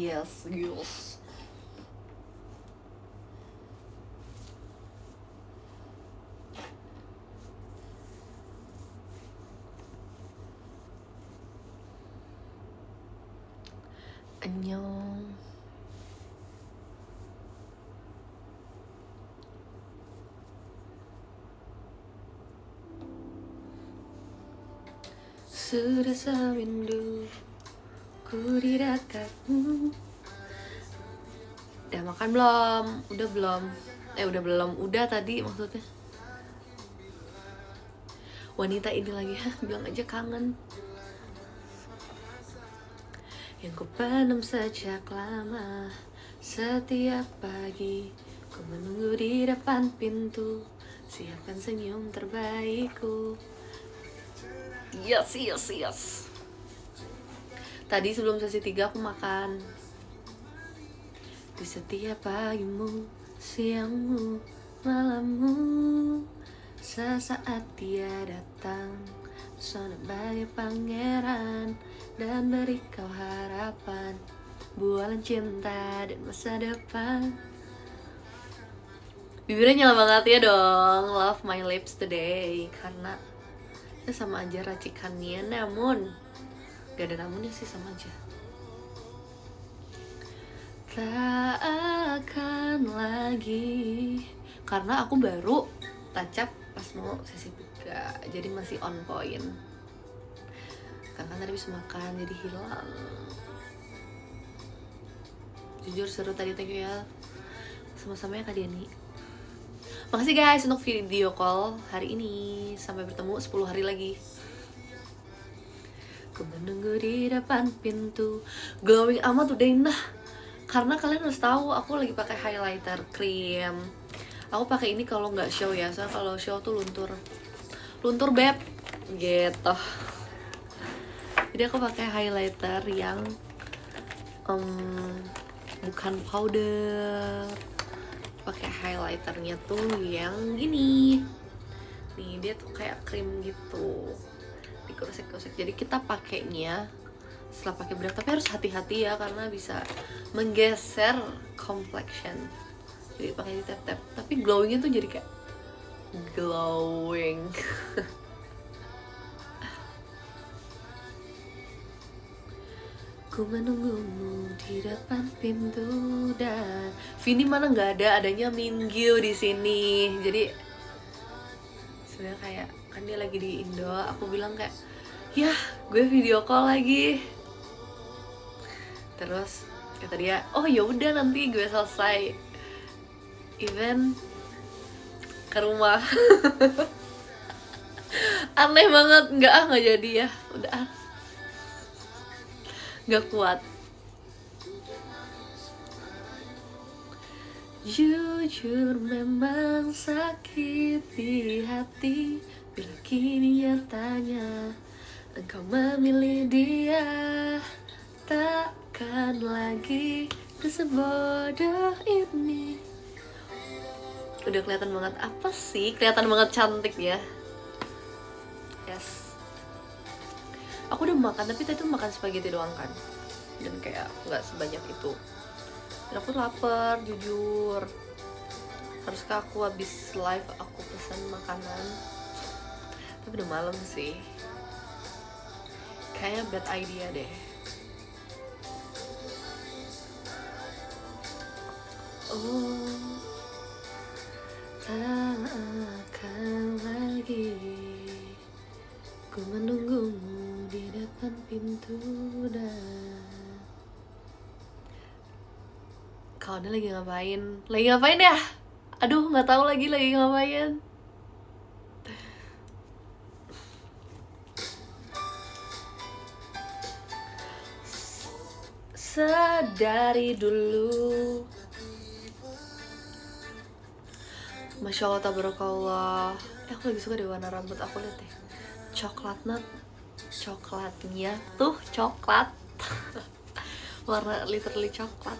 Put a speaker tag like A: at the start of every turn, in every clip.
A: Yes, yes. Annyeong. Sudah sewindu ku di dekatmu. Udah makan belum? Udah belum? Udah belum? Udah tadi maksudnya. Wanita ini lagi, bilang aja kangen. Yang ku pendam sejak lama. Setiap pagi ku menunggu di depan pintu. Siapkan senyum terbaikku. Yes, yes, yes. Tadi sebelum sesi 3 aku makan. Di setiap pagimu, siangmu, malammu, sesaat dia datang, sona bagai pangeran dan beri kau harapan, bualan cinta dan masa depan. Bibirnya nyala banget ya dong, love my lips today, karena ya sama aja racikannya, namun gak ada namunnya sih, sama aja. Tak akan lagi, karena aku baru touch up pas mau sesi 3, jadi masih on point. Karena tadi bisa makan jadi hilang. Jujur seru tadi, thank you ya sama-sama ya Kak Diani. Makasih guys untuk video call hari ini. Sampai bertemu 10 hari lagi. Ku menunggu di depan pintu. Glowing amat udah indah. Karena kalian harus tahu aku lagi pakai highlighter cream. Aku pakai ini kalau nggak show ya, soalnya kalau show tuh luntur beb gitu. Jadi aku pakai highlighter yang bukan powder. Pakai highlighternya tuh yang gini. Nih dia tuh kayak krim gitu. Dikrusek-krusek. Jadi kita pakainya setelah pakai bedak, tapi harus hati-hati ya karena bisa menggeser complexion. Jadi pakai di tap-tap, tapi glowingnya tuh jadi kayak glowing. Ku menunggumu di depan pintu dan Vini mana nggak ada, adanya Mingyu di sini. Jadi sebenarnya kayak kan dia lagi di Indo, aku bilang kayak ya gue video call lagi. Terus kata dia, oh ya udah nanti gue selesai event ke rumah. Aneh banget, nggak jadi ya, udah nggak kuat. Jujur memang sakit di hati bila kini nyatanya engkau memilih dia. Takkan lagi sebodoh ini. Udah kelihatan banget apa sih? Kelihatan banget cantik ya. Yes. Aku udah makan, tapi tadi tuh makan spaghetti doang kan. Dan kayak nggak sebanyak itu. Dan aku lapar, jujur. Haruskah aku habis live aku pesan makanan? Tapi udah malam sih. Kayaknya bad idea deh. Oh, tak akan lagi ku menunggumu di depan pintu dan kau ini lagi ngapain? Lagi ngapain ya? Aduh, nggak tahu lagi ngapain. Sedari dulu, Masya Allah, tabarakallah. Aku lagi suka deh warna rambut aku, lihat deh. Coklatnya tuh coklat. Warna literally coklat.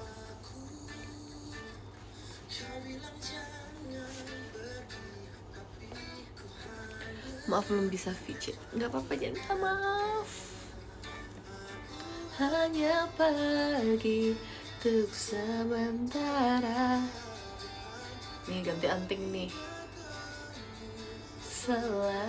A: Maaf belum bisa fidget. Nggak apa-apa, jangan minta maaf. Hanya pergi Untuk sementara. Nih ganti anting nih. Selamanya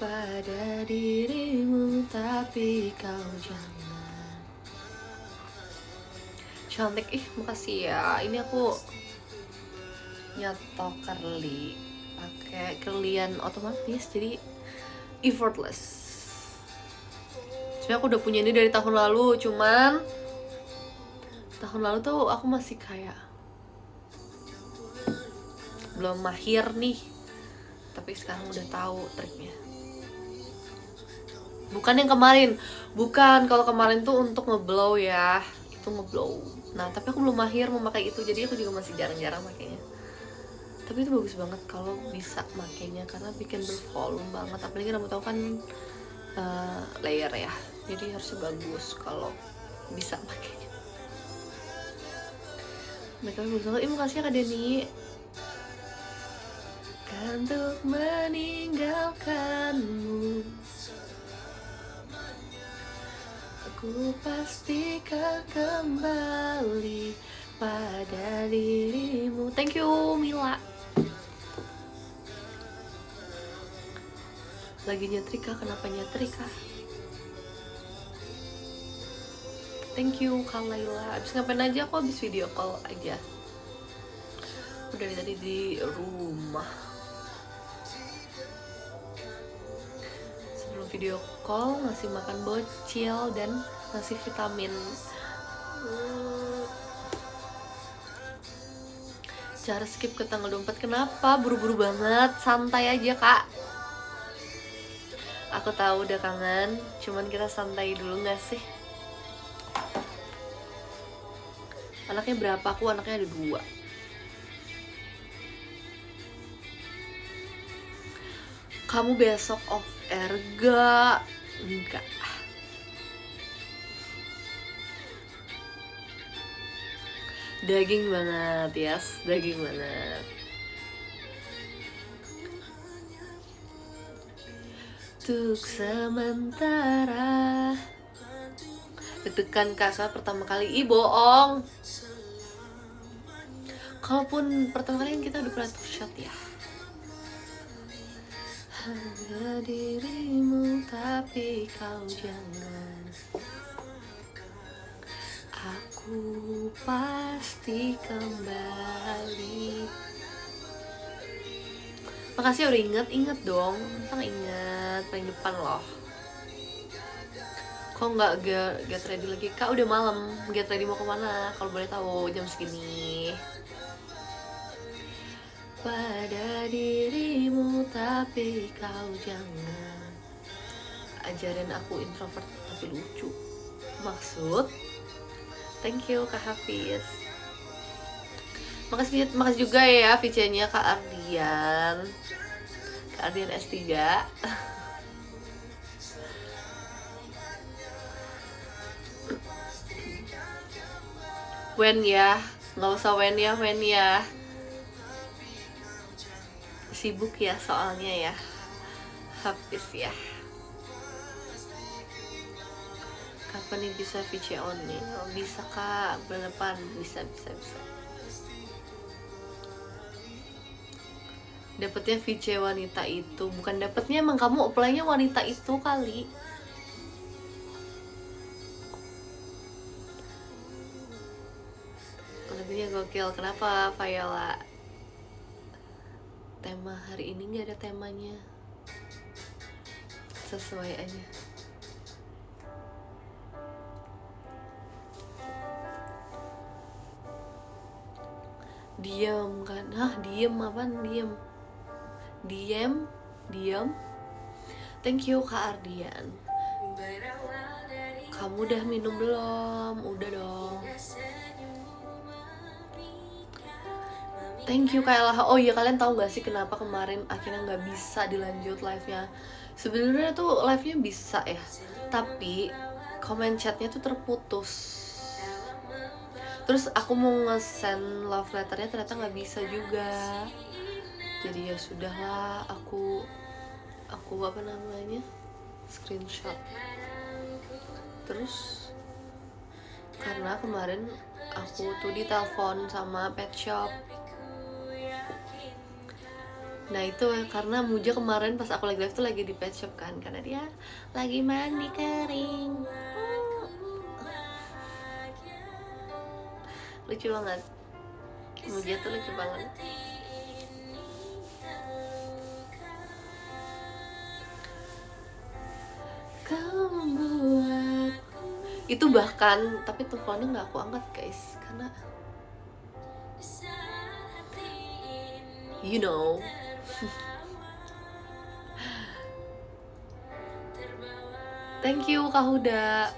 A: pada dirimu, tapi kau jangan. Cantik, makasih ya. Ini aku nyetok curly pakai curlyan otomatis, jadi effortless. Sebenarnya aku udah punya ini dari tahun lalu, cuman tahun lalu tuh aku masih kayak belum mahir nih, tapi sekarang udah tahu triknya. Bukan yang kemarin, bukan. Kalau kemarin tuh untuk ngeblow ya, itu ngeblow. Nah, tapi aku belum mahir memakai itu, jadi aku juga masih jarang-jarang makainya. Tapi itu bagus banget kalau bisa makainya, karena bikin bervolume banget. Apalagi rambut aku kan layer ya, jadi harusnya bagus kalau bisa makainya. Mereka bagus banget. Makasih ya Kak Denny. Untuk meninggalkanmu, aku pastikan kembali pada dirimu. Thank you Mila. Lagi nyetrika, kenapa nyetrika? Thank you Kak Laila. Abis ngapain aja? Aku habis video call aja. Aku dari tadi di rumah. Sebelum video call ngasih makan bocil dan ngasih vitamin. Cara skip ke tanggal 24, kenapa? Buru-buru banget, santai aja Kak. Aku tahu udah kangen, cuman kita santai dulu gak sih? Anaknya berapa? Aku anaknya ada 2. Kamu besok off air gak? Enggak. Daging banget, yes, daging banget. Untuk sementara. Deg-degan Kak, soal pertama kali. Ih bohong. Kalaupun pertama kali kan kita udah pernah shot ya. Hanya dirimu, tapi kau jangan. Aku pasti kembali. Makasih udah inget dong. Masa inget, paling depan loh. Kok nggak get ready lagi? Kak udah malam, get ready mau kemana? Kalau boleh tahu jam segini. Pada dirimu, tapi kau jangan. Ajarin aku introvert tapi lucu. Maksud? Thank you Kak Hafiz. Makasih juga ya VC-nya Kak Ardian. Kak Ardian S3. When ya, nggak usah when ya. Sibuk ya soalnya ya. Habis ya. Kapan nih bisa VC on nih? Oh, bisa Kak, bulan depan bisa. Dapatnya VC wanita itu, bukan dapatnya, emang kamu apply-nya wanita itu kali. Lagunya gokil. Kenapa Viola? Tema hari ini nggak ada temanya, sesuai aja. Diam kan? Hah, diem apaan? Diam. Thank you Kak Ardian. Kamu udah minum belum? Udah dong. Thank you Kak Ella. Oh iya, kalian tahu gak sih kenapa kemarin akhirnya nggak bisa dilanjut live-nya? Sebenarnya tuh live-nya bisa ya, tapi comment chat-nya tuh terputus. Terus aku mau nge-send love letter-nya ternyata nggak bisa juga. Jadi ya sudahlah, aku apa namanya, screenshot. Terus karena kemarin aku tuh ditelepon sama pet shop. Nah itu karena Muja kemarin pas aku lagi live tuh lagi di pet shop kan, karena dia lagi mandi kering. Lucu banget, Muja tuh lucu banget. Kau membuat itu bahkan, tapi teleponnya nggak aku angkat guys, karena you know. Thank you Kak Huda.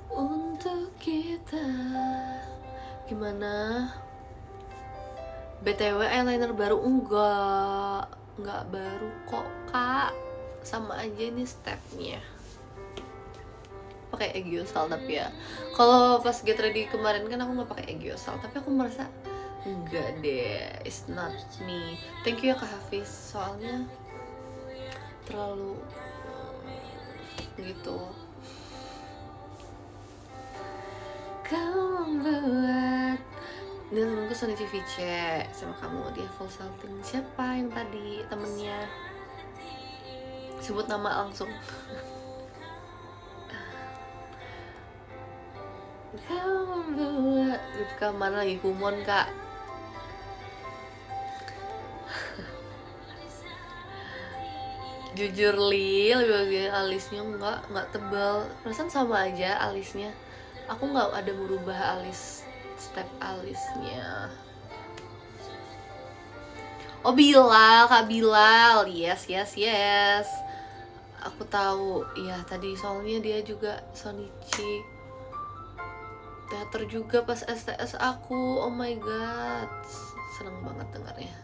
A: Untuk kita gimana? BTW eyeliner baru enggak baru kok Kak, sama aja ini stepnya. Pakai Eggyosal tapi ya. Kalau pas get ready kemarin kan aku nggak pakai Eggyosal, tapi aku merasa enggak deh, it's not me. Thank you ya Kak Hafiz, soalnya terlalu gitu. Kau membuat ini temenku Sonichi Vice sama kamu, dia full salting. Siapa yang tadi temennya? Sebut nama langsung. Kau membuat Ripka mana lagi kumon Kak? Jujur Li, lebih bagus alisnya nggak tebal. Perasaan sama aja alisnya. Aku nggak ada merubah alis, step alisnya. Oh Bilal, Kak Bilal, yes. Aku tahu, ya tadi soalnya dia juga Sonichi teater juga pas STS aku. Oh my god, seneng banget dengarnya.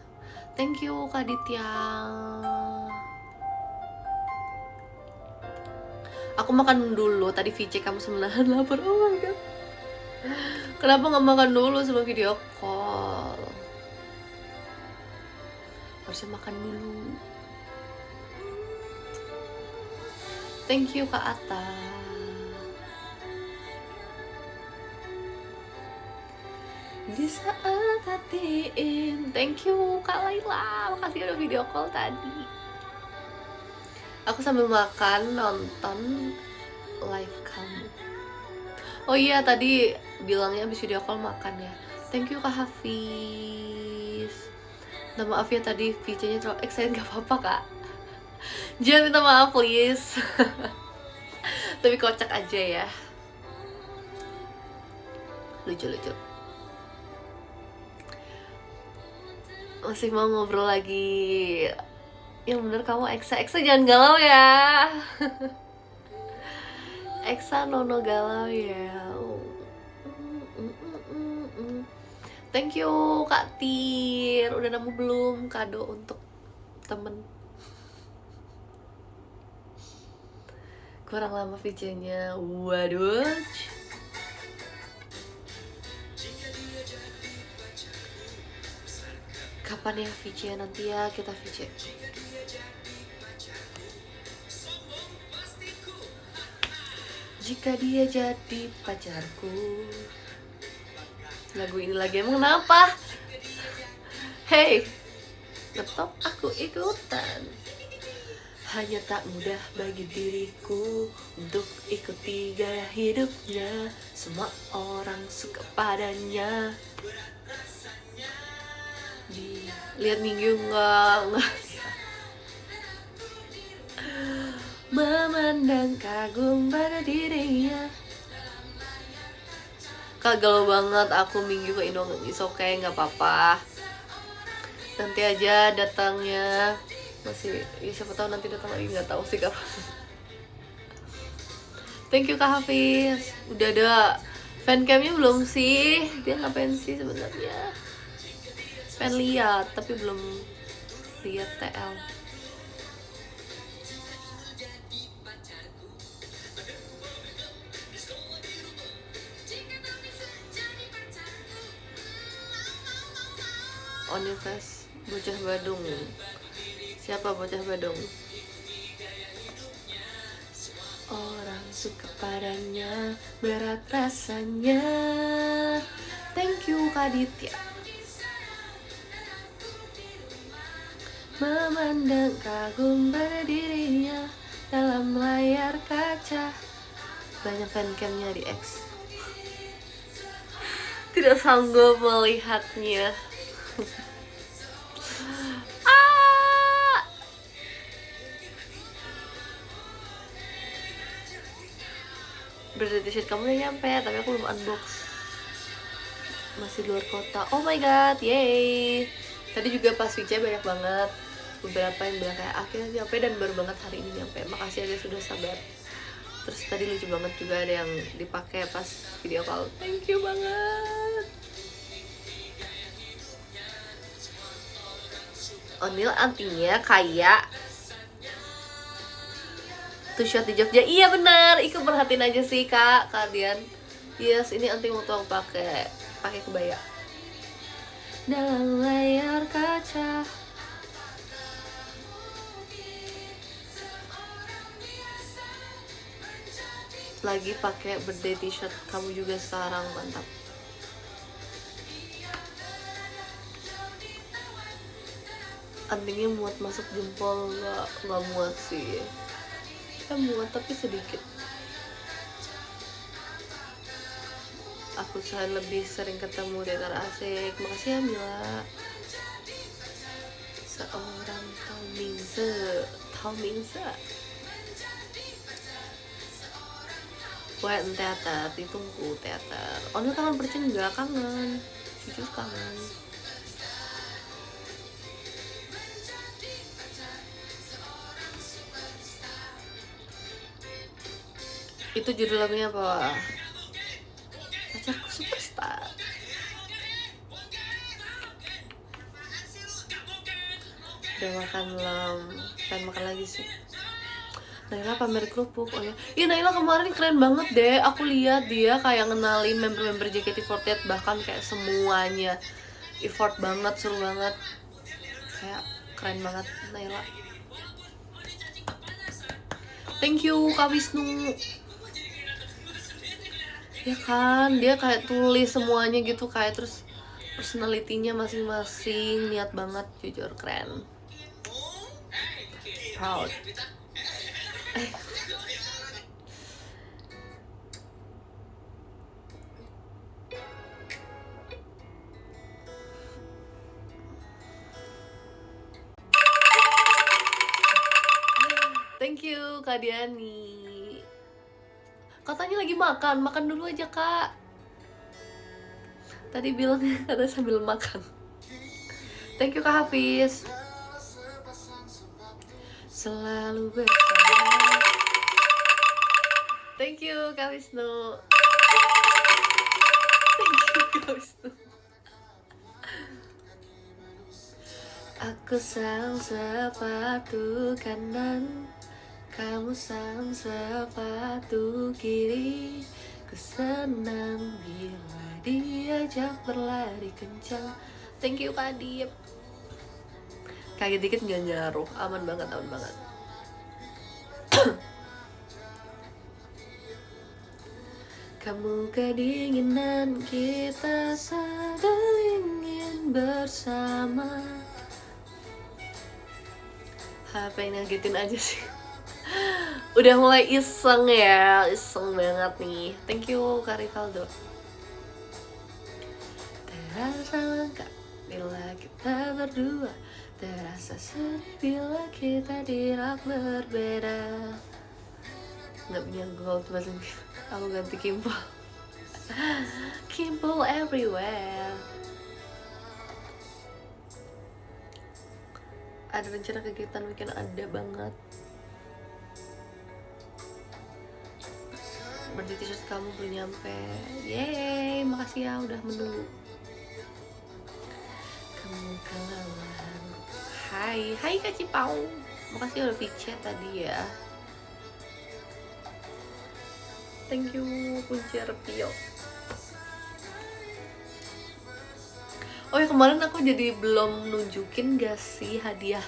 A: Thank you Kak Ditya. Aku makan dulu, tadi VC kamu semenahan lapar. Oh my god, kenapa nggak makan dulu sebelum video call? Harusnya makan dulu. Thank you Kak Atta. Di saat hatiin. Thank you Kak Laila, makasih udah video call tadi. Aku sambil makan nonton live kamu. Oh iya tadi bilangnya abis video call makan ya. Thank you Kak Hafiz. Minta maaf ya tadi VC-nya terlalu excited, gak apa-apa Kak. Jangan minta maaf please. Tapi kocak aja ya. Lucu. Masih mau ngobrol lagi. Yang bener kamu Eksa jangan galau ya. Eksa Nono galau ya. Thank you Kak Tir, udah nemu belum kado untuk temen? Kurang lama VC-nya. Waduh. Kapan ya VC nanti ya kita VC. Jika dia jadi pacarku. Lagu ini lagi emang kenapa? Hey, tetap aku ikutan. Hanya tak mudah bagi diriku untuk ikuti gaya hidupnya. Semua orang suka padanya. Lihat minggu enggak. Memandang kagum pada dirinya. Kak galau banget aku minggu ke Indo. Is okay, nggak apa-apa. Nanti aja datangnya. Masih ya siapa tahu nanti datang lagi, nggak tahu sih kapan. Thank you Kak Hafiz. Udah ada fancamnya belum sih? Dia ngapain sih sebenarnya? Pengen lihat tapi belum lihat TL. Onifes bocah Badung. Siapa bocah Badung? Orang suka padanya, berat rasanya. Thank you Kak Ditya. Memandang kagum pada dirinya dalam layar kaca. Banyak fancamnya di X. Tidak sanggup melihatnya. Birthday t-shirt kamu udah nyampe, tapi aku belum unbox. Masih luar kota. Oh my god, yay. Tadi juga pas VC banyak banget beberapa yang bilang kayak akhirnya nyampe dan baru banget hari ini nyampe. Makasih aja sudah sabar. Terus tadi lucu banget juga ada yang dipakai pas video call. Thank you banget. Onil antinya kayak two shot di Jogja. Iya benar, Ika perhatiin aja sih kak kalian. Yes, ini anti waktu aku pakai kebaya. Dalam layar kaca. Lagi pakai birthday t-shirt kamu juga sekarang, mantap. Antingnya muat masuk jempol, nggak muat sih. Ya muat tapi sedikit. Aku lebih sering ketemu di antara asik. Makasih ya Mila. Seorang Tao Mingse. Wait, teater, ditunggu teater. Onil kangen percin nggak? Kangen, jujur kangen. Itu judul lagunya apa? Pacarku Superstar. Udah makan belum? Pengen makan lagi sih. Naila pamer kerupuk, oh ya. Iya Naila kemarin keren banget deh. Aku lihat dia kayak ngenalin member-member JKT48 bahkan kayak semuanya. Effort banget, seru banget. Kayak keren banget Naila. Thank you Kak Wisnu. Ya kan, dia kayak tulis semuanya gitu kayak terus personality-nya masing-masing, niat banget, jujur keren. Proud. Thank you Kak Diani. Katanya lagi makan dulu aja kak. Tadi bilangnya kata sambil makan. Thank you Kak Hafiz. Selalu bersama. Thank you Kak Wisnu. Thank you Kak Wisnu. Aku sang sepatu kanan, kamu sang sepatu kiri. Ku senang bila diajak berlari kencang. Thank you Kak Diep. Kaget dikit gak ngaruh, aman banget. Kamu kedinginan, kita sedang ingin bersama. HP ngagetin aja sih. Udah mulai iseng ya, iseng banget nih. Thank you Kak Rivaldo. Terasa lengkap bila kita berdua, terasa sedih bila kita di rak berbeda. Nggak punya gold bahasa Inggris, aku ganti Kimpul. Kimpul everywhere. Ada rencana kegiatan weekend, ada banget. Birthday t-shirt kamu belum nyampe. Yeay, makasih ya udah menunggu. Kamu kelelahan. Hai Kak Cipau. Makasih udah VC tadi ya. Thank you Kunci Repio. Oh ya, kemarin aku jadi belum nunjukin gak sih hadiah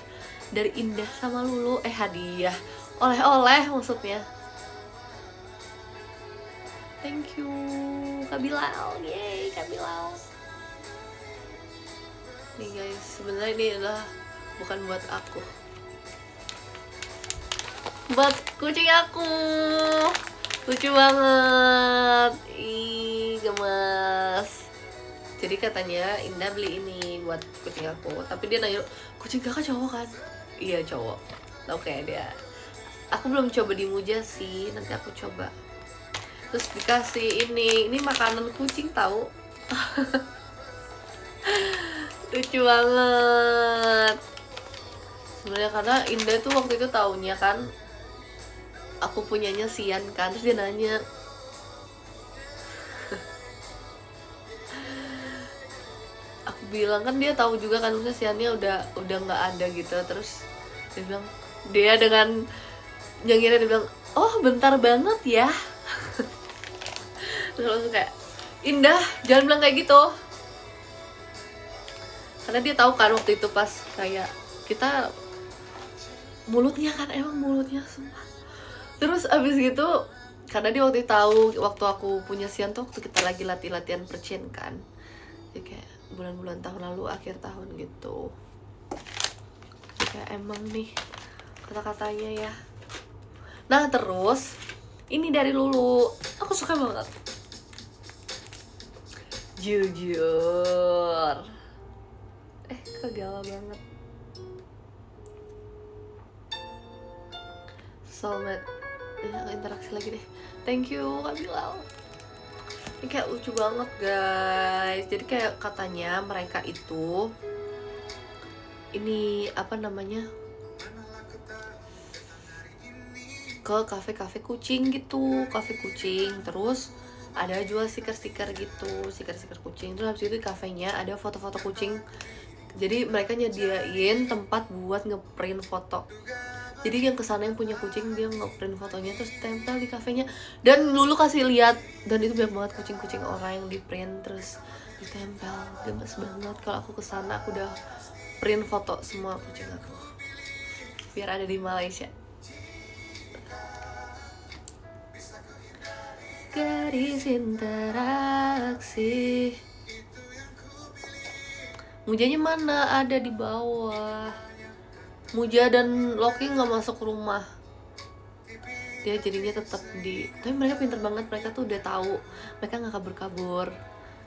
A: dari Indah sama Lulu. Hadiah, oleh-oleh maksudnya. Thank you Kak Bilal, yeay Kak Bilal. Nih guys, sebenarnya ini adalah bukan buat aku, buat kucing aku. Lucu banget, ih gemes. Jadi katanya Indah beli ini buat kucing aku, tapi dia nanya, kucing kakak cowok kan? Iya cowok. Oke dia. Aku belum coba di Muja sih, nanti aku coba. Terus dikasih ini makanan kucing tahu. Lucu banget. Sebenarnya karena Indah tuh waktu itu taunya kan aku punyanya Sian kan, terus dia nanya, aku bilang kan dia tahu juga kan maksudnya Siannya udah nggak ada gitu. Terus dia bilang, dia dengan nyengirnya dia bilang, oh bentar banget ya. Terus langsung kayak, Indah jangan bilang kayak gitu, karena dia tahu kan waktu itu pas kayak kita mulutnya kan emang mulutnya sumpah. Terus abis gitu karena dia waktu itu tahu waktu aku punya Sian tuh waktu kita lagi latihan percin kan, ya kayak bulan-bulan tahun lalu akhir tahun gitu. Ya kayak emang nih kata-katanya ya. Nah terus ini dari Lulu, aku suka banget. Jujur kegala banget. Soulmate ya, interaksi lagi deh. Thank you Kak Bilal. Ini kayak lucu banget guys. Jadi kayak katanya mereka itu ini apa namanya, ke kafe-kafe kucing gitu, kafe kucing. Terus ada jual stiker-stiker gitu, stiker-stiker kucing. Terus habis itu di kafenya ada foto-foto kucing. Jadi mereka nyediain tempat buat ngeprint foto. Jadi yang kesana yang punya kucing dia ngeprint fotonya terus tempel di kafenya. Dan Lulu kasih lihat, dan itu banyak banget kucing-kucing orang yang di print terus ditempel. Gemes banget. Kalau aku kesana aku udah print foto semua kucing aku biar ada di Malaysia. Garis interaksi. Mujanya mana? Ada di bawah. Muja dan Loki nggak masuk rumah. Dia jadinya tetap di. Tapi mereka pinter banget. Mereka tuh udah tahu. Mereka nggak kabur-kabur.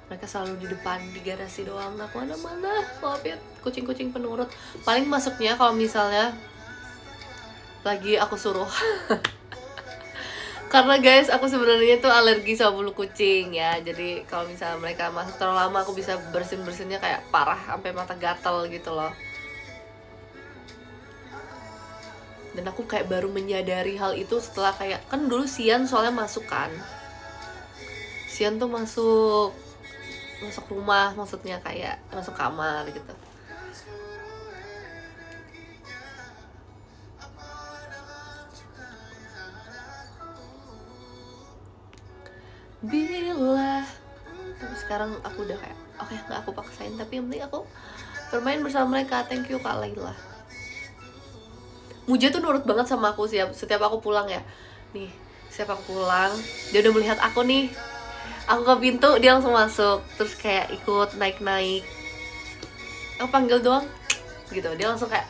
A: Mereka selalu di depan di garasi doang. Nggak kemana-mana. Maafin kucing-kucing penurut. Paling masuknya kalau misalnya lagi aku suruh. Karena guys, aku sebenarnya tuh alergi sama bulu kucing ya. Jadi kalau misalnya mereka masuk terlalu lama, aku bisa bersin-bersinnya kayak parah sampai mata gatal gitu loh. Dan aku kayak baru menyadari hal itu setelah kayak kan dulu Sian soalnya masuk kan. Sian tuh masuk rumah, maksudnya kayak masuk kamar gitu. Bila tapi sekarang aku udah kayak oke, nggak aku paksain, tapi yang penting aku bermain bersama mereka. Thank you Kak Laila. Muja tuh nurut banget sama aku setiap aku pulang ya. Nih, setiap aku pulang dia udah melihat aku nih. Aku ke pintu dia langsung masuk, terus kayak ikut naik-naik. Aku panggil doang gitu, dia langsung kayak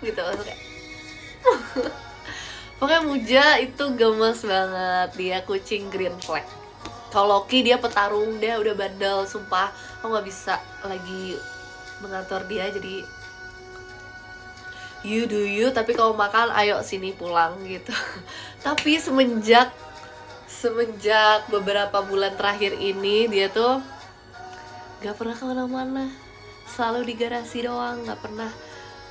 A: gitu, langsung kayak pokoknya Muja itu gemes banget. Dia kucing green flag. Kalau Loki dia petarung, dia udah bandel, sumpah aku nggak bisa lagi mengatur dia. Jadi you do you, tapi kalau makan ayo sini pulang gitu. Tapi semenjak beberapa bulan terakhir ini dia tuh gak pernah kemana-mana, selalu di garasi doang, gak pernah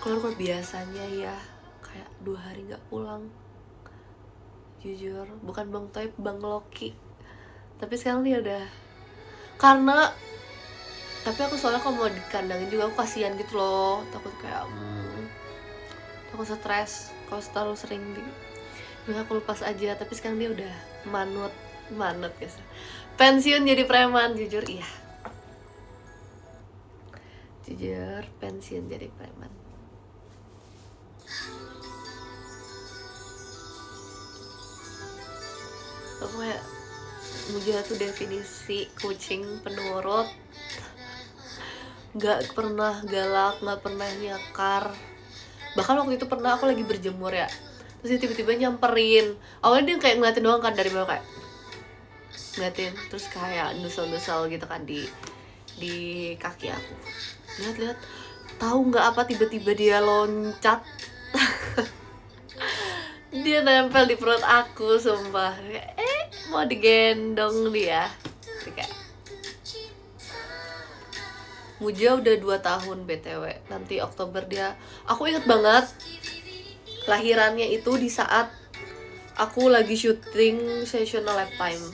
A: keluar. Biasanya ya kayak 2 hari gak pulang. Jujur, bukan Bang Toib, Bang Loki. Tapi sekarang dia udah, karena tapi aku soalnya kalau mau dikandangin juga aku kasihan gitu loh, takut kayak takut stres kalau terlalu sering aku lepas aja. Tapi sekarang dia udah manut guys, pensiun jadi preman. Jujur iya, jujur pensiun jadi preman. Pokoknya Muja tuh definisi kucing penurut, nggak pernah galak, nggak pernah nyakar. Bahkan waktu itu pernah aku lagi berjemur ya, terus dia tiba-tiba nyamperin. Awalnya dia kayak ngeliatin doang kan dari bawah, kayak ngeliatin, terus kayak nusel-nusel gitu kan di kaki aku. Lihat-lihat, tahu nggak apa tiba-tiba dia loncat. Dia nempel di perut aku, sumpah. Mau digendong dia. Kayak Muja udah 2 tahun BTW. Nanti Oktober dia. Aku inget banget lahirannya itu di saat aku lagi syuting Seasonal Lap Time.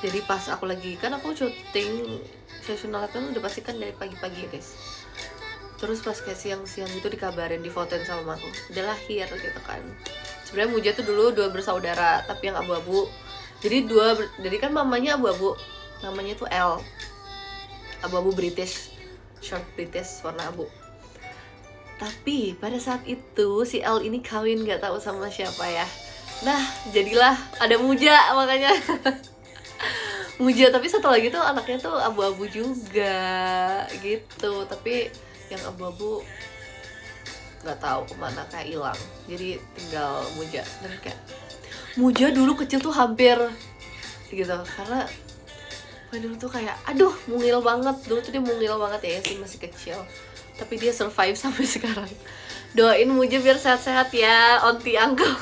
A: Jadi pas aku lagi, kan aku syuting Seasonal Lap Time udah pasti kan dari pagi-pagi ya guys. Terus pas kayak siang-siang itu dikabarin, difotoin sama mamaku, udah lahir gitu kan. Sebenarnya Muja tuh dulu 2 bersaudara, tapi yang abu-abu. Jadi kan mamanya abu-abu, namanya tuh L, abu-abu British, short British warna abu. Tapi pada saat itu si L ini kawin gak tahu sama siapa ya. Nah jadilah ada Muja makanya. Muja, tapi satu lagi tuh anaknya tuh abu-abu juga gitu, tapi yang abu-abu nggak tahu kemana, kayak hilang. Jadi tinggal Muja. Dan kayak Muja dulu kecil tuh hampir gitu, karena dulu tuh kayak aduh mungil banget. Dulu tuh dia mungil banget ya sih, masih kecil, tapi dia survive sampai sekarang. Doain Muja biar sehat-sehat ya, onti angkel.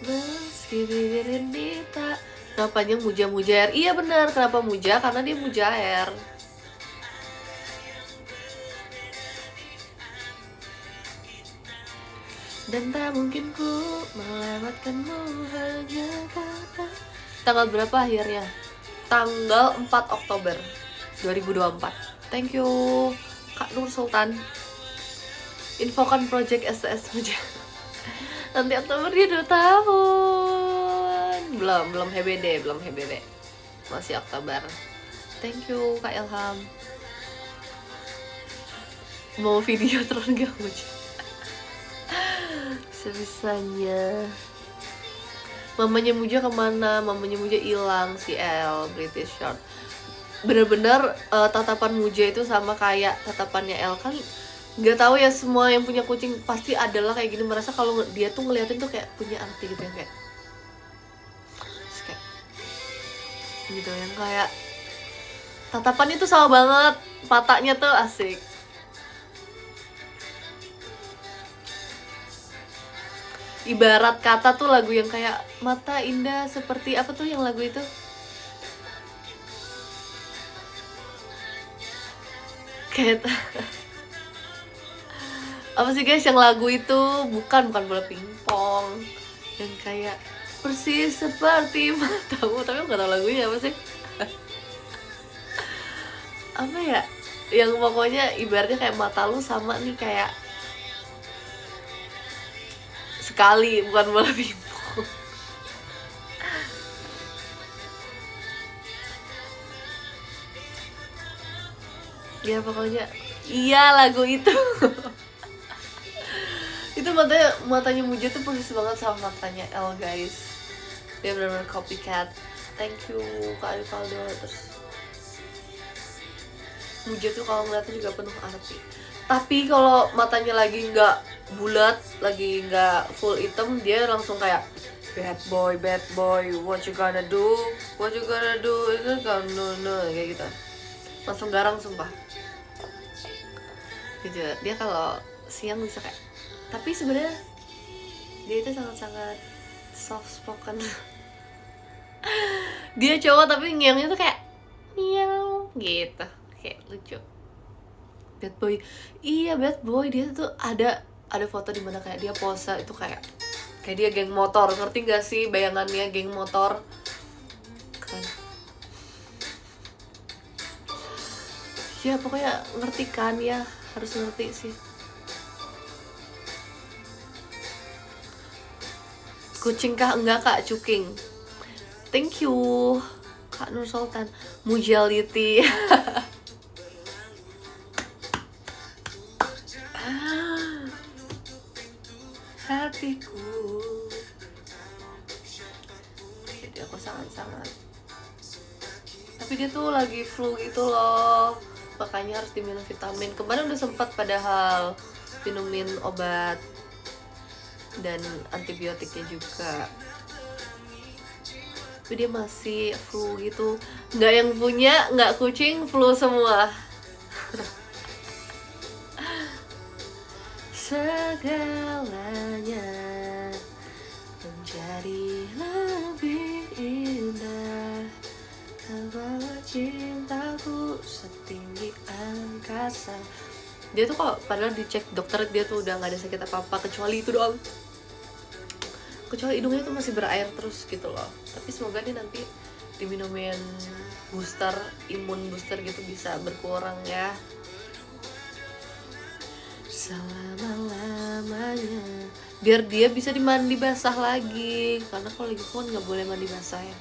A: Meski bibir ini tak. Kenapanya Muja-Mujair? Iya benar, kenapa Muja? Karena dia Mujair. Dan tak mungkin ku melewatkanmu hanya karena. Tanggal berapa akhirnya? Tanggal 4 Oktober 2024. Thank you Kak Nur Sultan. Infokan project STS Muja. Nanti Oktober dia 2 tahun. Belum HBD, masih Oktober. Thank you Kak Ilham. Mau video terus gak Muja? Sebisanya. Mamanya Muja kemana? Mamanya Muja hilang, si L, British Short. Bener-bener tatapan Muja itu sama kayak tatapannya L. Kan nggak tahu ya, semua yang punya kucing pasti adalah kayak gini, merasa kalau dia tuh ngeliatin tuh kayak punya arti gitu ya, kayak gitu, yang kayak tatapannya tuh sama banget, matanya tuh asik. Ibarat kata tuh lagu yang kayak mata indah seperti apa tuh yang lagu itu? Kayak apa sih guys yang lagu itu? Bukan bola pingpong. Yang kayak persis seperti matamu, tapi nggak tahu lagunya apa sih. Apa ya? Yang pokoknya ibaratnya kayak mata lu sama nih kayak sekali, bukan bola pingpong. Ya pokoknya iya lagu itu. Itu matanya Muja tuh persis banget sama matanya L guys. Dia benar-benar copycat. Thank you Kak Rivaldo. Terus Muja tuh kalau ngeliatnya juga penuh arti. Tapi kalau matanya lagi nggak bulat, lagi nggak full hitam, dia langsung kayak bad boy, what you gonna do, itu kan no kayak gitu. Langsung garang sumpah. Gitu. Dia kalau siang bisa kayak, tapi sebenarnya dia itu sangat-sangat soft spoken. Dia cowok tapi ngiangnya tuh kayak miau gitu, kayak lucu. Bad boy, iya bad boy. Dia tuh ada foto di mana kayak dia pose itu kayak dia geng motor, ngerti gak sih bayangannya geng motor kan? Ya pokoknya ngerti kan ya, harus ngerti sih. Kucing kah? Enggak kak, cuking. Thank you Kak Nur Sultan. Mujaliti. Hatiku. Jadi aku sangat-sangat, tapi dia tuh lagi flu gitu loh, makanya harus diminum vitamin. Kemarin udah sempat padahal minumin obat dan antibiotiknya juga, tapi dia masih flu gitu. Nggak yang punya, nggak kucing, flu semua. Segalanya menjadi lebih indah kalau cintaku setinggi angkasa. Dia tuh kok padahal dicek dokter dia tuh udah nggak ada sakit apa-apa kecuali itu doang, kecuali hidungnya tuh masih berair terus gitu loh. Tapi semoga dia nanti diminumin booster, imun booster gitu bisa berkurang ya selama-lamanya, biar dia bisa dimandi basah lagi, karena kalau lagi phone nggak boleh mandi basah ya.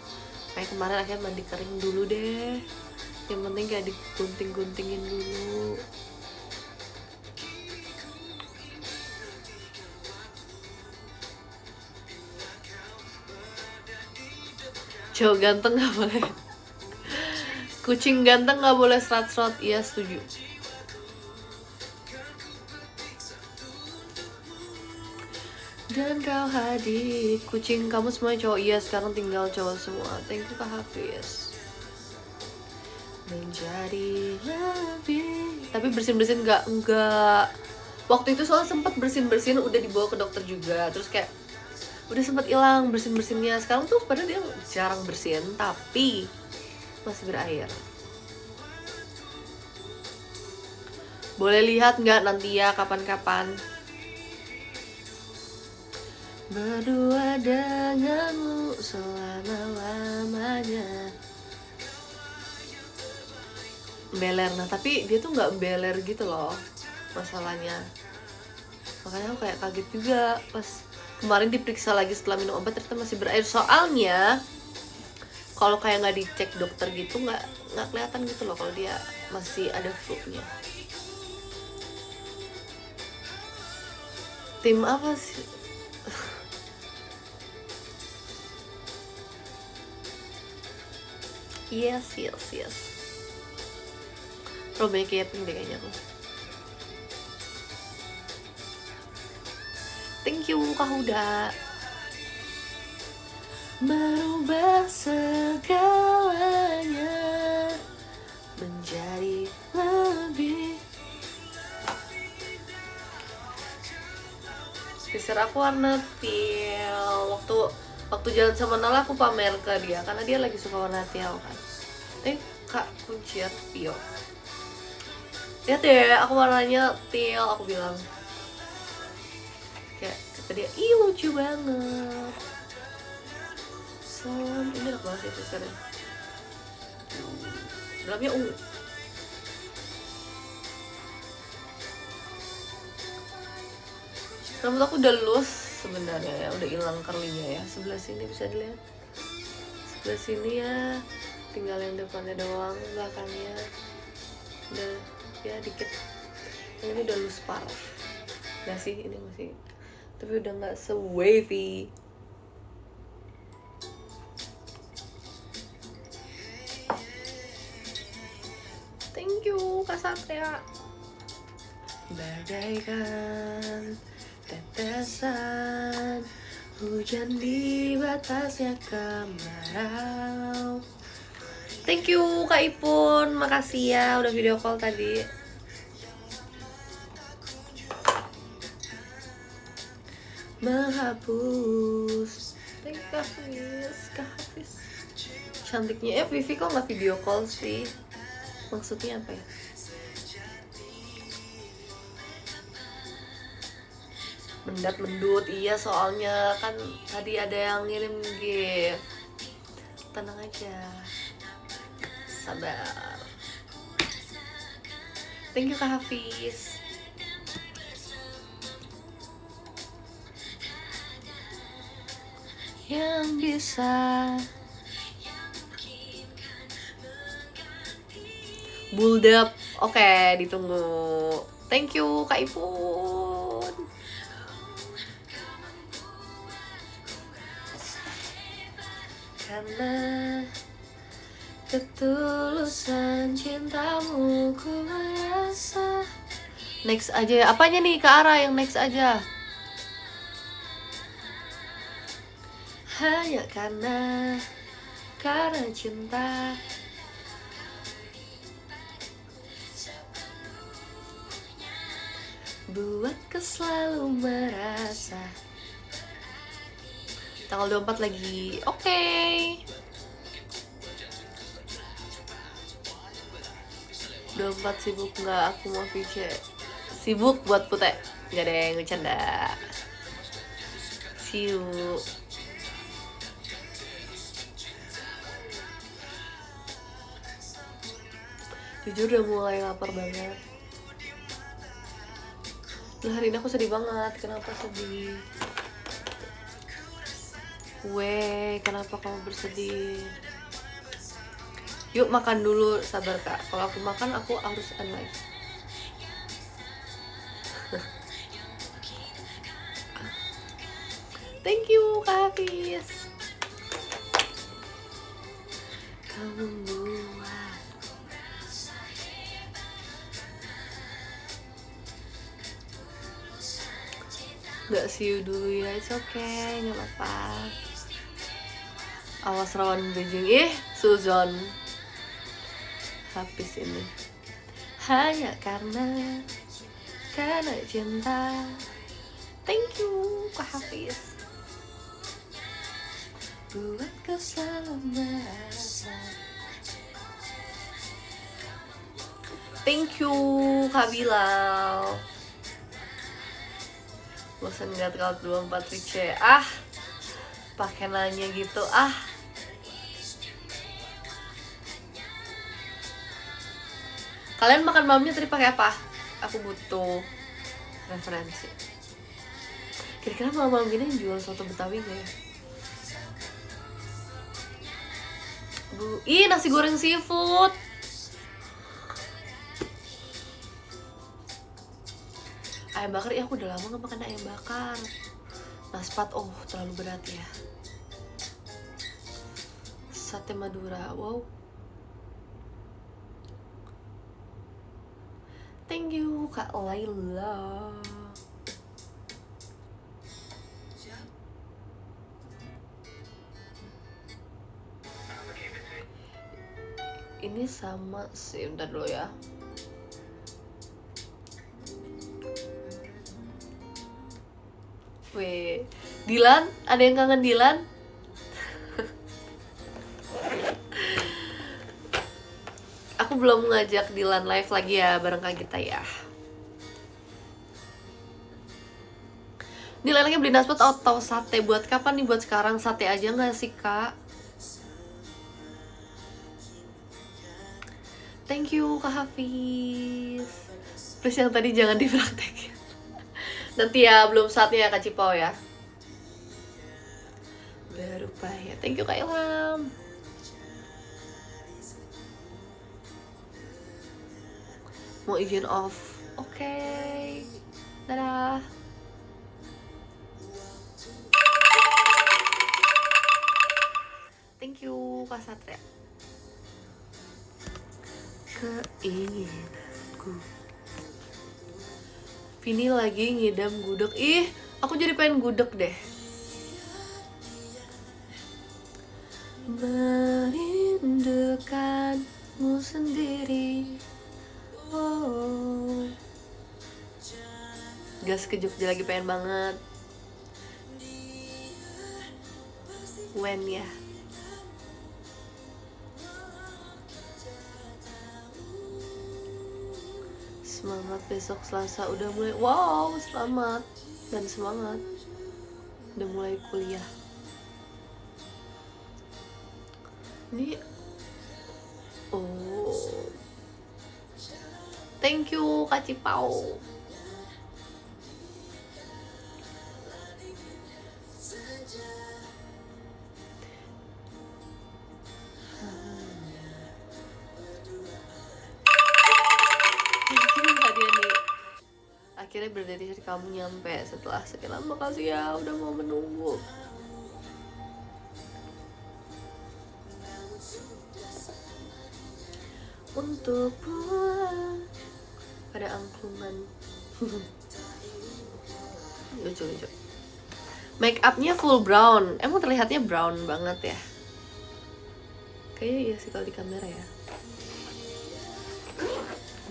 A: Kayak kemarin akhirnya mandi kering dulu deh, yang penting kayak digunting-guntingin dulu. Cowok ganteng nggak boleh, kucing ganteng nggak boleh serat-serat. Iya setuju. Dan kau hadir, kucing kamu semuanya cowok. Iya sekarang tinggal cowok semua. Thank you Kak Hafiz. Menjadi lebih, tapi bersin-bersin enggak. Waktu itu soal sempat bersin-bersin, udah dibawa ke dokter juga. Terus kayak udah sempat hilang bersin-bersinnya. Sekarang tuh padahal dia jarang bersin, tapi masih berair. Boleh lihat nggak nanti ya kapan-kapan? Berdua denganmu selama-lamanya. Beler, nah tapi dia tuh nggak beler gitu loh masalahnya. Makanya aku kayak kaget juga pas kemarin diperiksa lagi setelah minum obat, ternyata masih berair. Soalnya kalau kayak nggak dicek dokter gitu nggak kelihatan gitu loh kalau dia masih ada flu-nya. Tim apa sih? Yes. Banyak yaping deh kayaknya aku. Thank you Kak Huda. Merubah segalanya menjadi lebih. Sisir aku warna teal. Waktu jalan sama Nala aku pamer ke dia karena dia lagi suka warna teal kan. Kak Kunciat Pio, lihat deh aku warnanya teal, aku bilang. Kayak kata dia, ih lucu banget. Ini enak banget sih sisirnya. Dalamnya ungu. Rambut aku udah loose sebenarnya ya, udah hilang curly-nya ya. Sebelah sini bisa dilihat. Sebelah sini ya, tinggal yang depannya doang, belakangnya udah ya dikit. Yang ini udah loose parah. Nggak sih, ini masih, tapi udah nggak se-wavy. Thank you Kak Satria. Bagaikan tetesan hujan di batasnya kemarau. Thank you Kak Ipun, makasih ya udah video call tadi. Menghapus. Thank you Kak Hafiz. Cantiknya Vivi kok nggak video call sih? Maksudnya apa ya? Mendat-mendut, iya soalnya kan tadi ada yang ngirim gift. Tenang aja, sabar. Thank you Kak Hafiz. Yang bisa Build-up. Oke, ditunggu. Thank you Kak Ipun. Karena ketulusan cintamu ku merasa. Next aja ya. Apanya nih Kak Ara yang next aja? Hanya karena cinta. Buatku selalu merasa. Tanggal 24 lagi. Oke. Udah 4 sibuk nggak? Aku mau VC. Sibuk buat Pute. Gak ada yang bercanda. See you. Jujur udah mulai lapar banget. Nah, hari ini aku sedih banget. Kenapa sedih? Weh, kenapa kamu bersedih? Yuk makan dulu, sabar Kak. Kalau aku makan, aku harus unlive. Thank you Kak Hafiz. Kamu buat nggak see you dulu ya, it's okay, nggak apa-apa. Awas rawan Beijing, Suzon. Habis ini. Hanya karena cinta. Thank you Kak Hafiz. Buatku selalu merasa. Thank you Kak Bilal. Bosan ngeliat Kaut 24 Rice. Pakai nanya gitu. Kalian makan malamnya tadi pakai apa? Aku butuh referensi. Kira-kira malam-malam gini yang jual soto Betawi gak ya? Nasi goreng seafood. Ayam bakar, aku udah lama gak makan ayam bakar. Naspat, terlalu berat ya. Sate Madura, wow. Thank you Kak Laila. Ini sama sih, bentar dulu ya. Weh, Dilan, ada yang kangen Dilan? Aku belum ngajak Dilan live lagi ya bareng Kak Gita ya. Ini lelenya beli nasbat atau sate? Buat kapan nih? Buat sekarang sate aja nggak sih Kak? Thank you Kak Hafiz. Please yang tadi jangan dipraktekin. Nanti ya, belum saatnya ya Kak Cipau ya. Berupaya. Thank you Kak Ilham. Mau izin off. Oke. Dadah. Thank you Kak Satria. Keinginanku. Vini lagi ngidam gudeg. Aku jadi pengen gudeg deh. Merindukanmu sendiri. Gas ke Jogja lagi pengen banget. When ya? Semangat besok Selasa udah mulai. Wow, selamat dan semangat. Udah mulai kuliah. Ini thank you Kak Cipau. akhirnya berarti kamu nyampe setelah sekian lama. Makasih ya udah mau menunggu. Untuk pulang pada angklungan. Lucu. Make upnya full brown. Emang terlihatnya brown banget ya? Kayaknya iya sih kalau di kamera ya.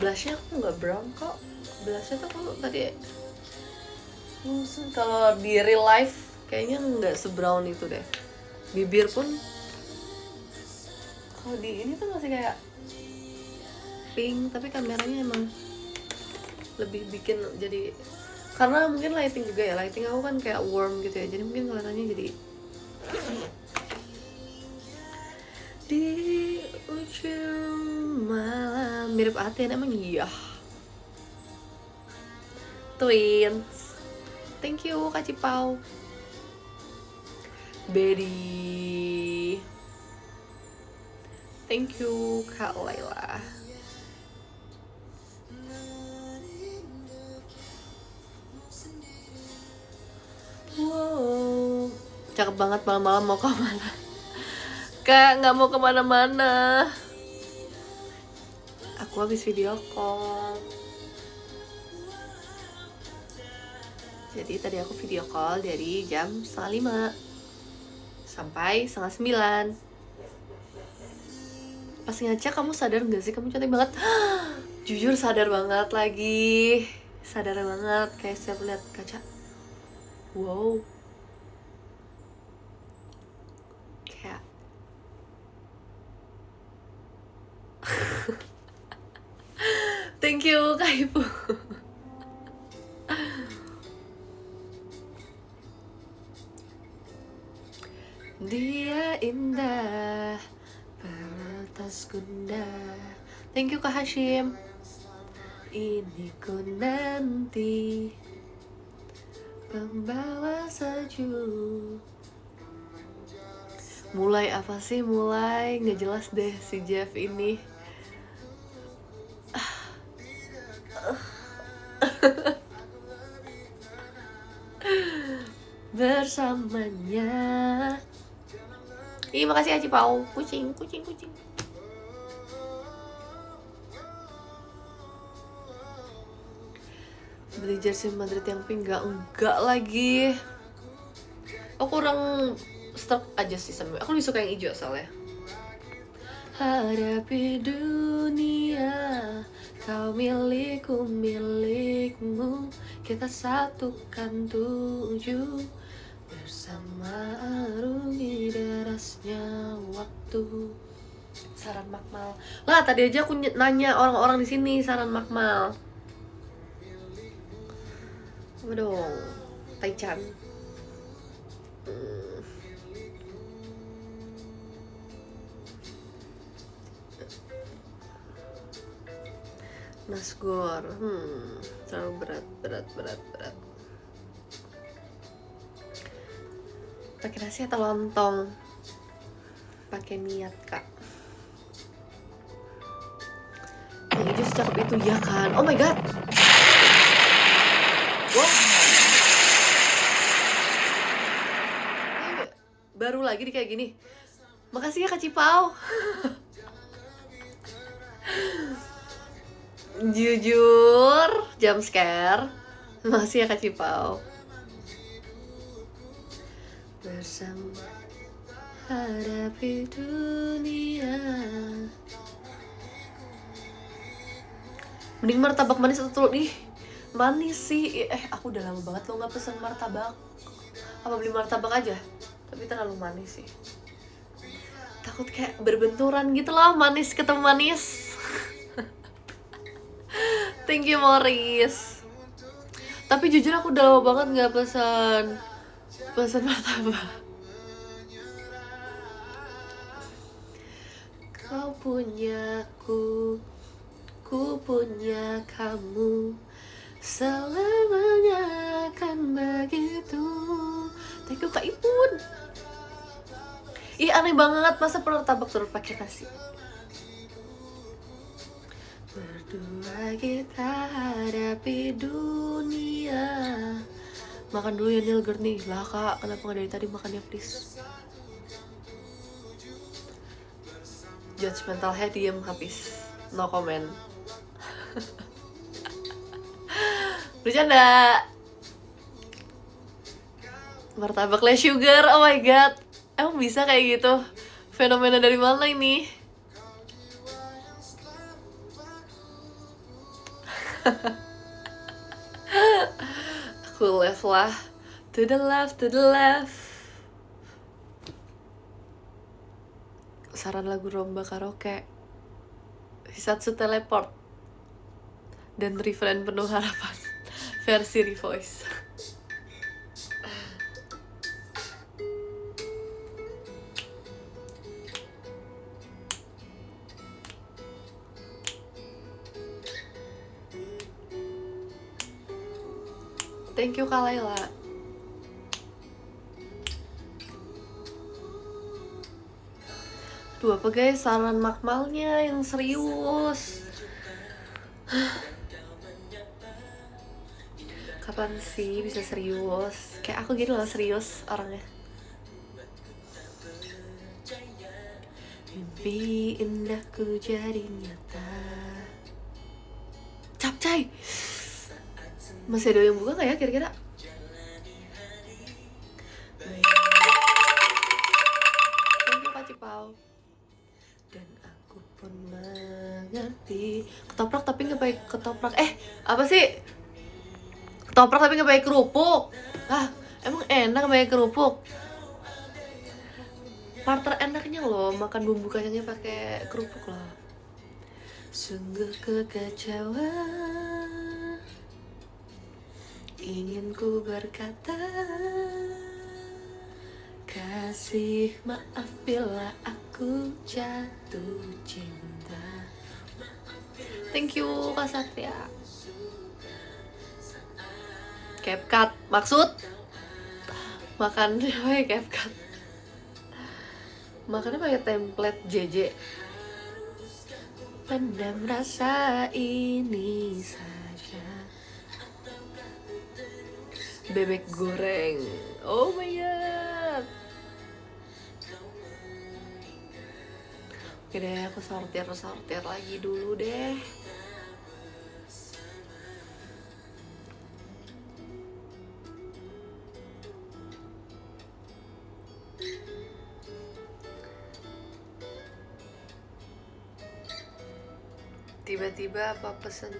A: Blushnya aku nggak brown kok. Blushnya tuh aku tadi kalau di real life kayaknya nggak sebrown itu deh. Bibir pun kalau di ini tuh masih kayak pink, tapi kameranya emang lebih bikin jadi, karena mungkin lighting juga ya, lighting aku kan kayak warm gitu ya, jadi mungkin kelihatannya jadi di ujung malam mirip Aten. Emang iya twins. Thank you Kak Cipau. Betty, thank you Kak Laila. Wow, cakep banget. Malam-malam mau kemana? Kak, nggak mau kemana-mana. Aku habis video call. Jadi tadi aku video call dari jam 5:30 sampai 8:30. Pas ngaca, kamu sadar nggak sih kamu cantik banget? Jujur sadar banget lagi. Sadar banget kayak setiap lihat kaca. Wow. Kayak thank you Kak Ibu. Dia indah peratas gundah. Thank you Kak Hashim. Ini ku nanti pembawa salju. Mulai apa sih? Mulai nggak jelas deh si Jeff ini. Bersamanya. Ih, makasih Aci Pau. Kucing. Beli jersey Madrid yang pink enggak lagi. Aku kurang stuck aja sih sama. Aku lebih suka yang hijau soalnya. Hadapi dunia, kau milikku milikmu, kita satukan tujuh bersama arungi derasnya waktu. Saran Makmal. Lah tadi aja aku nanya orang-orang di sini saran Makmal. Apa dong? Taichan. Nasgor. Terlalu berat. Pakai nasi atau lontong? Pakai niat, Kak. Yang hijau secakep itu ya kan? Oh my god. Wow. Baru lagi di kayak gini. Makasih ya Kak Cipau. Jujur, jump scare. Makasih ya Kak Cipau. Bersama hadapi dunia. Mending martabak manis atau telur. Ih, manis sih. Aku udah lama banget lo gak pesen martabak. Apa beli martabak aja? Tapi terlalu manis sih. Takut kayak berbenturan gitu loh, manis ketemu manis. Thank you Morris. Tapi jujur aku udah lama banget gak pesan martabak. Kau punya ku punya kamu, selamanya akan begitu. Thank you Kak Ipun. Ih aneh banget, masa martabak terus pakai nasi. Berdua kita hadapi dunia. Makan dulu ya Nil nih. Lah kak, kenapa gak dari tadi makannya please? Judgmental head diem habis. No comment. Bercanda. Martabak less sugar, oh my god. Emang bisa kayak gitu? Fenomena dari mana ini? Aku left lah. To the left, to the left. Saran lagu lomba karaoke. Hisatsu Teleport dan Refrain Penuh Harapan versi Revoice. Thank you Kak Laila. Duh apa guys, saran makmalnya yang serius. Kapan sih bisa serius? Kayak aku gitu loh serius orangnya. Mimpi indahku jadi nyata. Capcay. Masih ada yang buka gak ya kira-kira? Thank you Kak Cipau. Dan aku pun mengerti. Ketoprak tapi gak pakai ketoprak. Apa sih? Ketoprak tapi gak pakai kerupuk. Ah, emang enak pakai kerupuk? Part terenaknya loh makan bumbu kacangnya pakai kerupuk loh. Sungguh kekacauan. Ingin ku berkata kasih maaf bila aku jatuh cinta. Thank you Kak Satya. CapCut maksud makan pakai CapCut. Makannya pakai template JJ. Pendam rasa ini saja. Bebek goreng. Oh my god. Oke deh, aku sortir lagi dulu deh. Tiba-tiba apa pesen?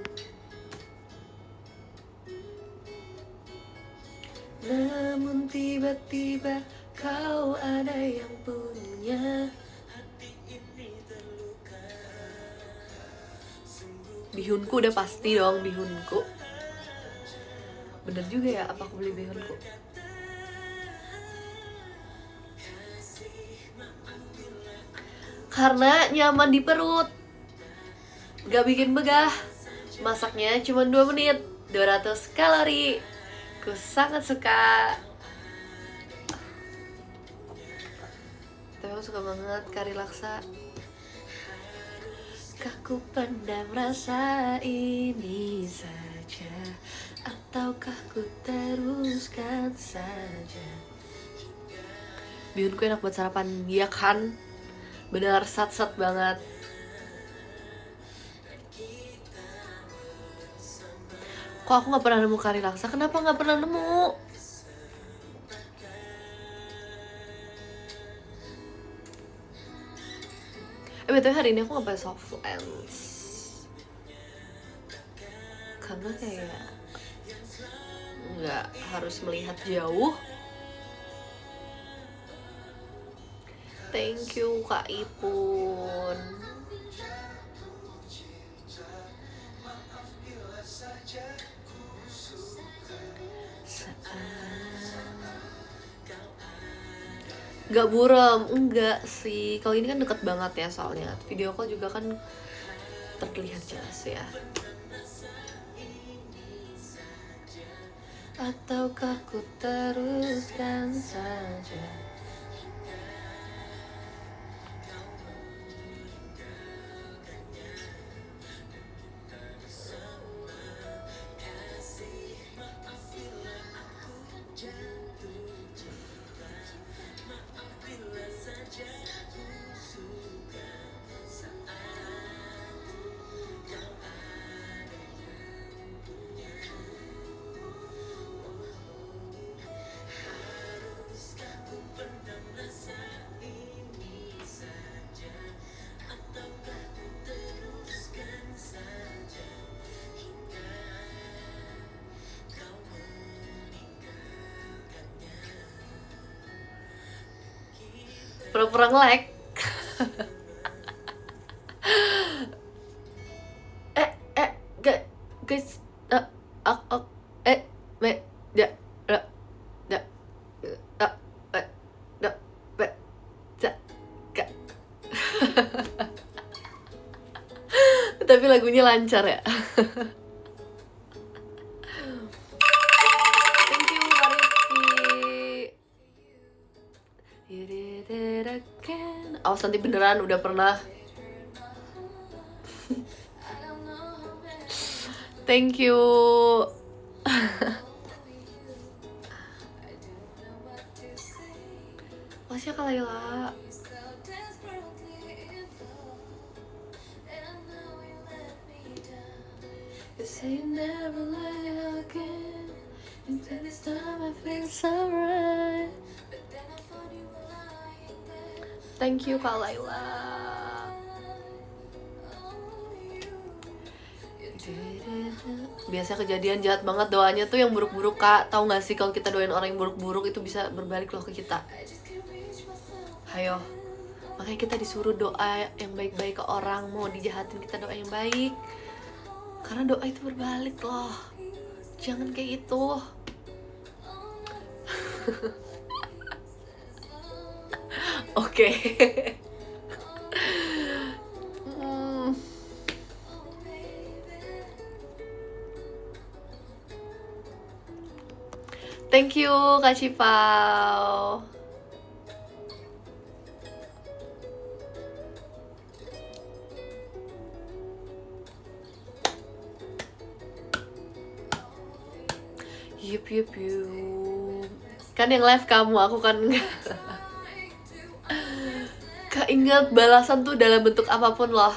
A: Namun tiba-tiba kau ada yang punya. Bihunku udah pasti dong, bihunku. Bener juga ya, apa aku beli bihunku? Karena nyaman di perut, gak bikin begah. Masaknya cuma 2 menit, 200 kalori. Aku sangat suka. Tapi aku suka banget kari laksa. Kau pendam rasa ini saja, ataukah ku teruskan saja? Bihunku enak buat sarapan, iya kan? Benar sat-sat banget. Kok aku gak pernah nemu kari laksa? Kenapa gak pernah nemu? BTW hari ini aku gak pakai soft lens karena kayak gak harus melihat jauh. Thank you Kak Ipun. Gak buram, enggak sih. Kalau ini kan deket banget ya soalnya. Video call juga kan terlihat jelas ya. Ataukah ku teruskan saja? pura-pura nge-lag. Guys, ya, ya, tapi lagunya lancar ya. Thank you Marifki. You did it again. Awas nanti beneran udah pernah. Thank you. Masih Kak Laila. You say you never lie again. Until this time I feel so right. Thank you Kak Laila. Biasa kejadian jahat banget doanya tuh yang buruk-buruk Kak. Tahu nggak sih kalau kita doain orang yang buruk-buruk itu bisa berbalik loh ke kita. Hayo. Makanya kita disuruh doa yang baik-baik ke orang. Mau dijahatin kita doa yang baik. Karena doa itu berbalik loh. Jangan kayak gitu. Oke. Thank you Kak Cipau. Yup. Kan yang live kamu, aku kan enggak. Kak ingat balasan tuh dalam bentuk apapun loh.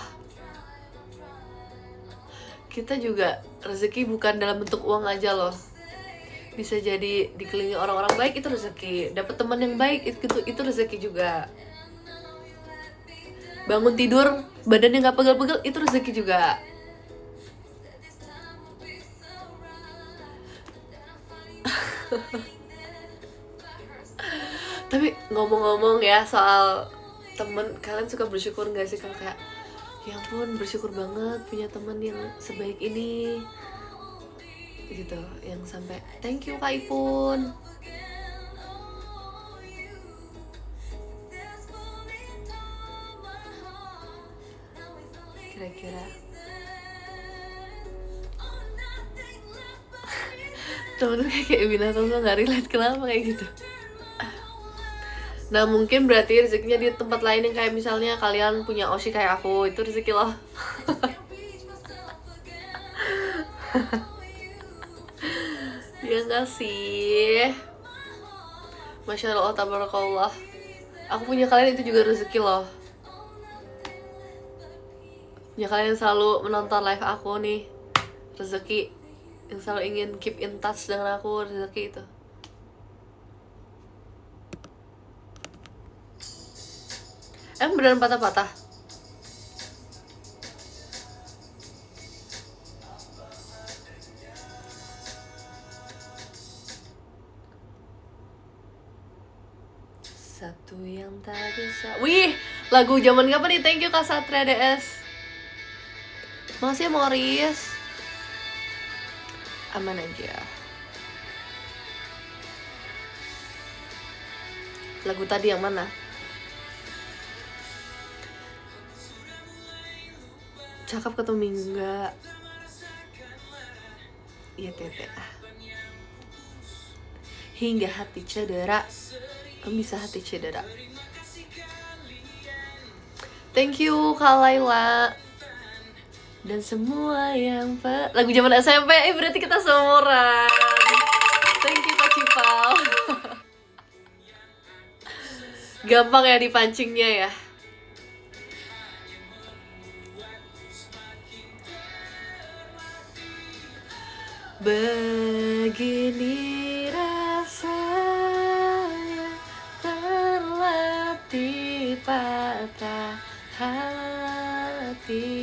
A: Kita juga rezeki bukan dalam bentuk uang aja loh. Bisa jadi dikelilingi orang-orang baik, itu rezeki. Dapat teman yang baik, itu rezeki juga. Bangun tidur badannya nggak pegel-pegel, itu rezeki juga. Tapi ngomong-ngomong ya soal temen, kalian suka bersyukur nggak sih kalau kayak ya ampun bersyukur banget punya teman yang sebaik ini gitu, yang sampai thank you Kak Ipun. Kira-kira temen kayak binatang tuh nggak relate, kenapa kayak gitu? Nah mungkin berarti rezekinya di tempat lain yang kayak misalnya kalian punya Oshi kayak aku, itu rezeki loh. Ya nggak sih? Masya Allah, tabarakallah. Aku punya kalian itu juga rezeki loh. Ya kalian yang selalu menonton live aku nih, rezeki. Yang selalu ingin keep in touch dengan aku, rezeki itu. Emang beneran patah-patah? Satu yang tak bisa. Wih, lagu zaman kapan nih? Thank you Kak Satria DS. Makasih ya Morris. Aman aja. Lagu tadi yang mana? Cakep ketemu minggu enggak? Iya tete. Hingga hati cedera, bisa hati cedera. Thank you Kak Laila. Dan semua yang lagu zaman SMP, berarti kita seumuran. Thank you Kak Cipal. Gampang ya dipancingnya ya. Begini rasanya terlatih patah hati.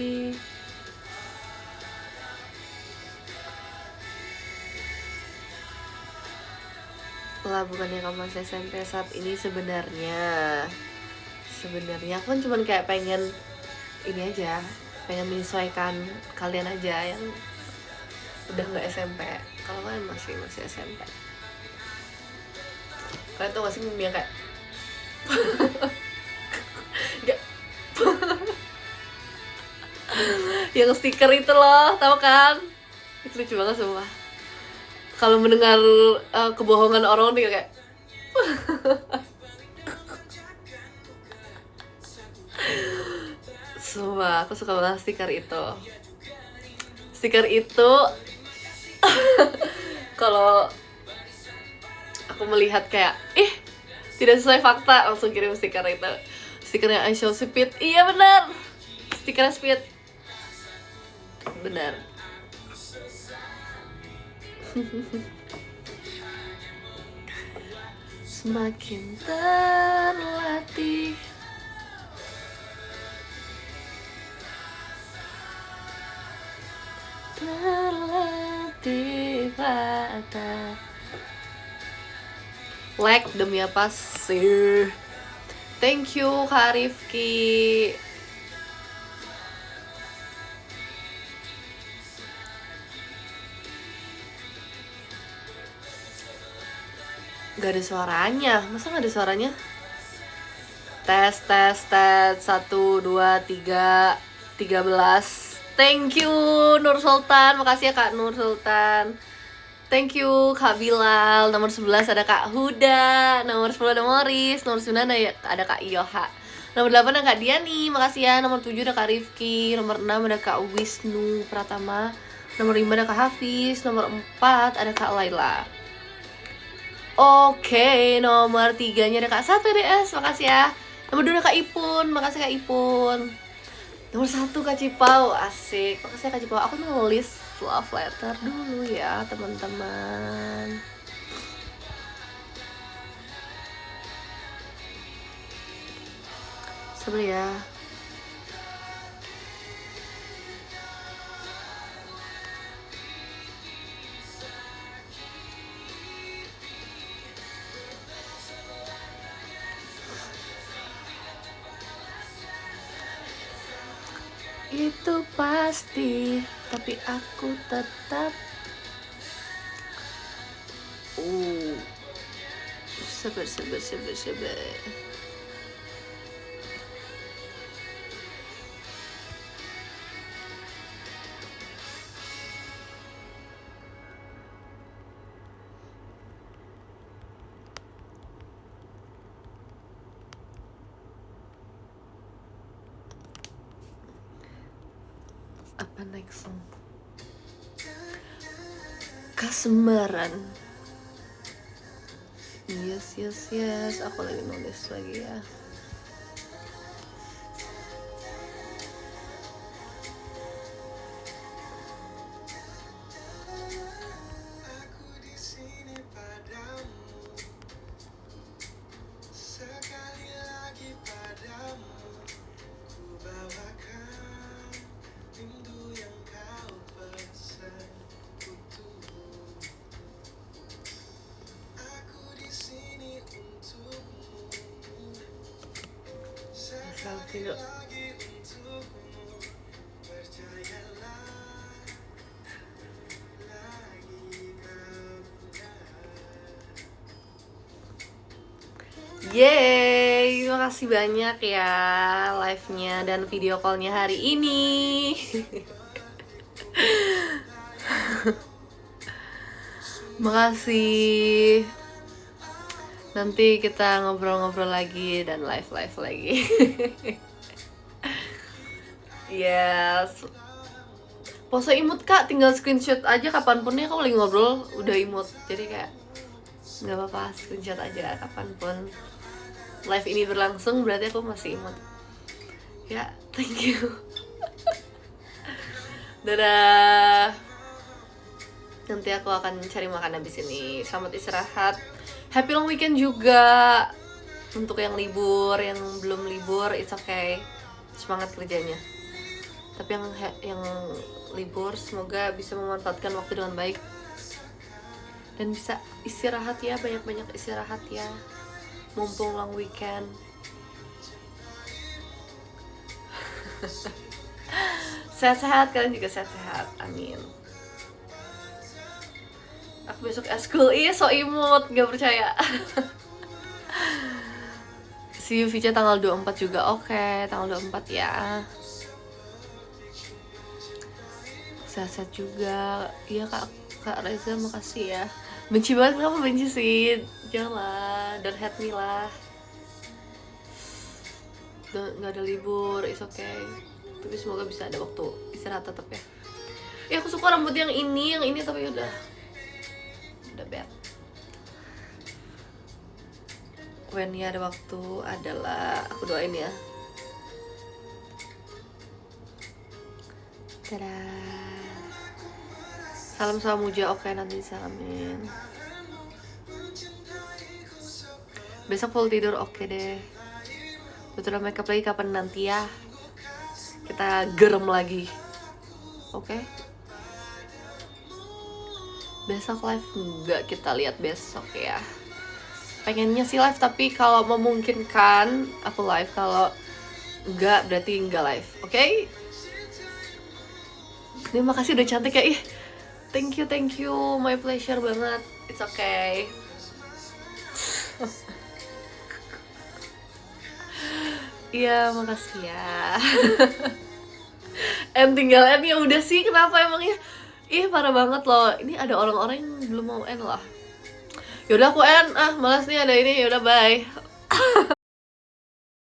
A: Lah bukannya kamu masih SMP saat ini sebenarnya. sebenarnya aku kan cuman kayak pengen ini aja, pengen menyesuaikan kalian aja yang udah nggak SMP. Kalau kalian masih SMP, kalian tau gak sih meme yang kayak kayak yang stiker itu loh, tau kan? Itu lucu banget semua. Kalau mendengar kebohongan orang nih kayak semua, aku suka banget stiker itu. Stiker itu kalau aku melihat kayak tidak sesuai fakta, langsung kirim stiker itu. Stikernya I show speed, iya benar. Stikernya speed, benar. Semakin terlatih patah. Like demi apa sih? Thank you Kak Rifki. Gak ada suaranya, masa gak ada suaranya? Tes 1, 2, 3, 13. Thank you Nur Sultan, makasih ya Kak Nur Sultan. Thank you Kak Bilal. Nomor 11 ada Kak Huda. Nomor 10 ada Morris. Nomor 9 ada Kak Yoha. Nomor 8 ada Kak Diani, makasih ya. Nomor 7 ada Kak Rifki. Nomor 6 ada Kak Wisnu Pratama. Nomor 5 ada Kak Hafiz. Nomor 4 ada Kak Laila. Oke, nomor 3-nya ada Kak Sate DS, makasih ya. Nomor 2 ada Kak Ipun, makasih Kak Ipun. Nomor 1 Kak Cipau, asik. Makasih Kak Cipau. Aku nulis love letter dulu ya teman-teman. Sabar ya. Itu pasti, tapi aku tetap sabar. Apa next song? Kasemaran. Yes. Aku lagi nulis lagi ya. Tidak. Yeay, makasih banyak ya live-nya dan video call-nya hari ini. Makasih. Nanti kita ngobrol-ngobrol lagi dan live lagi. Yes. Pose imut Kak, tinggal screenshot aja kapanpun ya. Kalau lagi ngobrol udah imut, jadi kayak nggak apa-apa, screenshot aja kapanpun live ini berlangsung, berarti aku masih imut ya. Thank you. Dadah. Nanti aku akan cari makan habis ini. Selamat istirahat. Happy long weekend juga untuk yang libur, yang belum libur, it's okay. Semangat kerjanya. Tapi yang libur semoga bisa memanfaatkan waktu dengan baik dan bisa istirahat ya, banyak-banyak istirahat ya, mumpung long weekend. Sehat-sehat, kalian juga sehat-sehat, amin. Aku besok eskul, iya so imut, gak percaya. See you Vica tanggal 24 juga, oke, tanggal 24 ya. Sehat-sehat juga, iya Kak Reza, makasih ya. Benci banget, kenapa benci sih? Janganlah, don't hate me lah. Nggak ada libur, it's okay. Tapi semoga bisa ada waktu istirahat tetap ya. Ya aku suka rambut yang ini tapi udah bad. When ya ada waktu adalah aku doain ya. Tada. Salam sama Muja, oke nanti salamin. Besok full tidur, oke deh. Betul makeup lagi kapan nanti ya? Kita gerem lagi, oke? Besok live enggak, kita lihat besok ya. Pengennya sih live, tapi kalau memungkinkan aku live, kalau enggak berarti enggak live, oke? Terima kasih udah cantik ya, ih. Thank you, my pleasure banget. It's okay. Iya, makasih ya. Tinggal ya udah sih, kenapa emangnya? Ih, parah banget loh. Ini ada orang-orang yang belum mau end lah. Yaudah aku end, malas nih ada ini, yaudah bye.